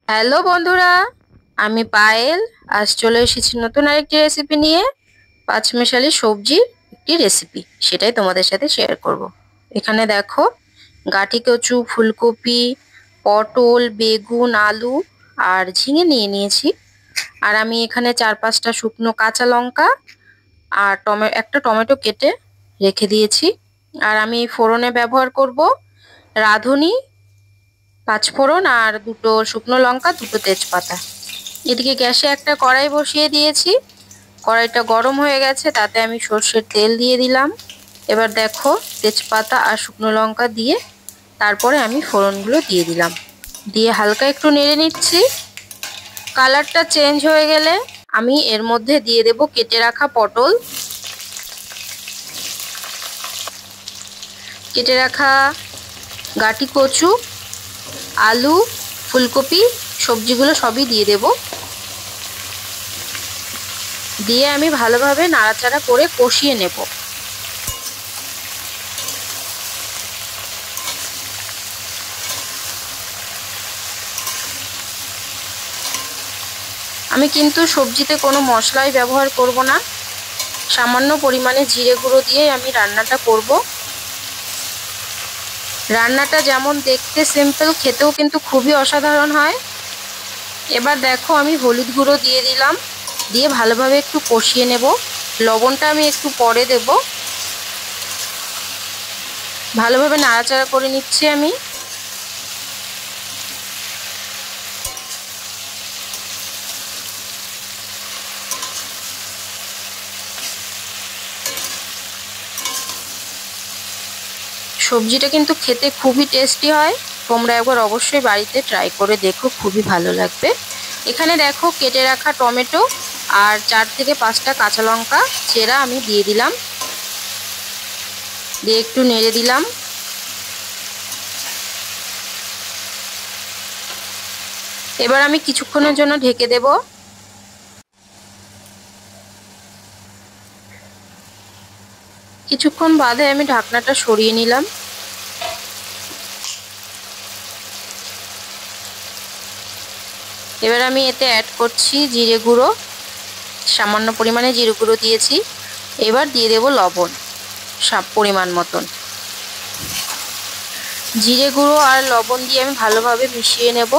Hello বন্ধুরা, আমি পায়েল। আজ চলে এসেছি নতুন আরেকটি রেসিপি নিয়ে। পাঁচমিশালি সবজির একটি রেসিপি, সেটাই তোমাদের সাথে শেয়ার করব। এখানে দেখো, গাঁটি কচু, ফুলকপি, পটল, বেগুন, আলু আর ঝিঙে নিয়ে নিয়েছি। আর আমি এখানে 4-5টা শুকনো কাঁচা লঙ্কা আর একটা টমেটো কেটে রেখে দিয়েছি। আর আমি ফোড়নে ব্যবহার করব রাঁধুনি, পাঁচফোড়ন আর দুটো শুকনো লঙ্কা, দুটো তেজপাতা। এদিকে গ্যাসে একটা কড়াই বসিয়ে দিয়েছি। কড়াইটা গরম হয়ে গেছে, তাতে আমি সর্ষের তেল দিয়ে দিলাম। এবার দেখো, তেজপাতা আর শুকনো লঙ্কা দিয়ে তারপরে আমি ফোড়নগুলো দিয়ে দিলাম। দিয়ে হালকা একটু নেড়ে নিচ্ছি। কালারটা চেঞ্জ হয়ে গেলে আমি এর মধ্যে দিয়ে দেব কেটে রাখা পটল, কেটে রাখা গাঁটি কচু, আলু, ফুলকপি, সবজিগুলো সবই দিয়ে দেব। দিয়ে আমি ভালোভাবে নাড়াচাড়া করে কষিয়ে নেব। আমি কিন্তু সবজিতে কোনো মশলাই ব্যবহার করব না। সামান্য পরিমাণে জিরে গুঁড়ো দিয়ে আমি রান্নাটা করব। রান্নাটা যেমন দেখতে সিম্পল, খেতেও কিন্তু খুবই অসাধারণ হয়। এবার দেখো, আমি হলুদ গুঁড়ো দিয়ে দিলাম। দিয়ে ভালোভাবে একটু কষিয়ে নেব। লবণটা আমি একটু পরে দেব। ভালোভাবে নাড়াচাড়া করে নিচ্ছি আমি। সবজিটা কিন্তু খেতে খুবই টেস্টি হয়। তোমরা একবার অবশ্যই বাড়িতে ট্রাই করে দেখো, খুবই ভালো লাগবে। এখানে দেখো, কেটে রাখা টমেটো আর 4 থেকে 5টা কাঁচা লঙ্কা চেরা আমি দিয়ে দিলাম। দিয়ে একটু নেড়ে দিলাম। এবার আমি কিছুক্ষণের জন্য ঢেকে দেব। কিছুক্ষণ বাদে আমি ঢাকনাটা সরিয়ে নিলাম। এবার আমি এতে অ্যাড করছি জিরে গুঁড়ো। সামান্য পরিমাণে জিরে গুঁড়ো দিয়েছি। এবার দিয়ে দেব লবণ পরিমাণ মতন। জিরে গুঁড়ো আর লবণ দিয়ে আমি ভালোভাবে মিশিয়ে নেব।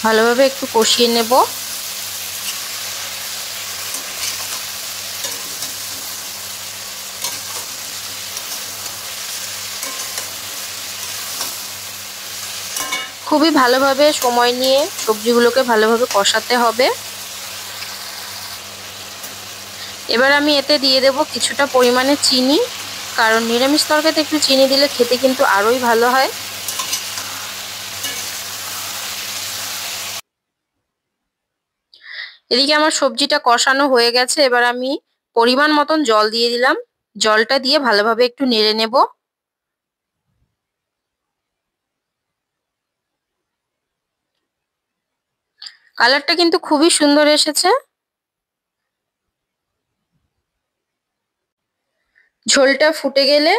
ভালোভাবে একটু কষিয়ে নেব। খুবই ভালোভাবে সময় নিয়ে সবজিগুলোকে ভালোভাবে কষাতে হবে। এবার আমি এতে দিয়ে দেব কিছুটা পরিমাণে চিনি, কারণ নিরামিষ তরকারিতে একটু চিনি দিলে খেতে কিন্তু আরোই ভালো হয়। এদিকে আমার সবজিটা কষানো হয়ে গেছে। এবার আমি পরিমাণ মতন জল দিয়ে দিলাম। জলটা দিয়ে ভালোভাবে একটু নেড়ে নেব। কালারটা কিন্তু খুবই সুন্দর এসেছে। ঝোলটা ফুটে গেলে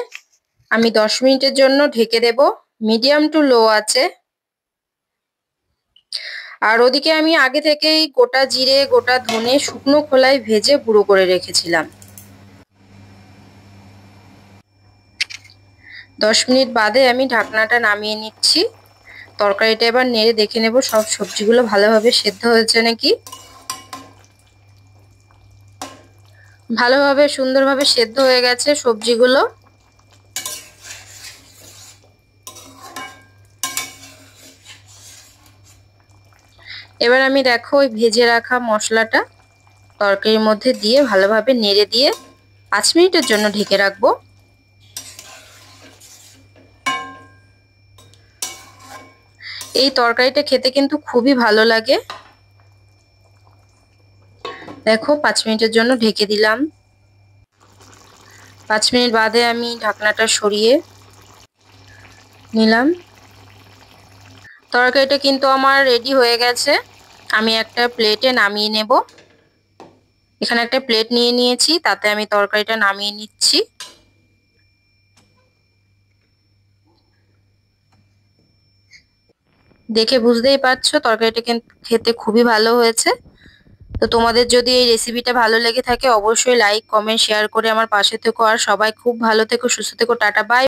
আমি 10 মিনিটের জন্য ঢেকে দেব, মিডিয়াম টু লো আছে। আর ওদিকে আমি আগে থেকেই গোটা জিরে, গোটা ধনে শুকনো খোলায় ভেজে গুঁড়ো করে রেখেছিলাম। 10 মিনিট বাদে আমি ঢাকনাটা নামিয়ে নিচ্ছি। তরকারিটা এবার নেড়ে দেখে নেব সব সবজিগুলো ভালোভাবে সেদ্ধ হয়েছে নাকি। ভালোভাবে সুন্দরভাবে সেদ্ধ হয়ে গেছে সবজিগুলো। এবার আমি দেখো, ওই ভেজে রাখা মশলাটা তরকারির মধ্যে দিয়ে ভালোভাবে নেড়ে দিয়ে 5 মিনিটের জন্য ঢেকে রাখবো। এই তরকারিটা খেতে কিন্তু খুবই ভালো লাগে। দেখো, 5 মিনিটের জন্য ঢেকে দিলাম। 5 মিনিট বাদে আমি ঢাকনাটা সরিয়ে নিলাম। তরকারিটা কিন্তু আমার রেডি হয়ে গেছে। আমি একটা প্লেটে নামিয়ে নেব। এখানে একটা প্লেট নিয়ে নিয়েছি, তাতে আমি তরকারিটা নামিয়ে নিচ্ছি। দেখে বুঝতেই পারছো তরকারিটা কিন্তু খেতে খুবই ভালো হয়েছে। তো তোমাদের যদি এই রেসিপিটা ভালো লেগে থাকে অবশ্যই লাইক কমেন্ট শেয়ার করে আমার পাশে থেকো। আর সবাই খুব ভালো থেকো, সুস্থ থেকো, টাটা বাই।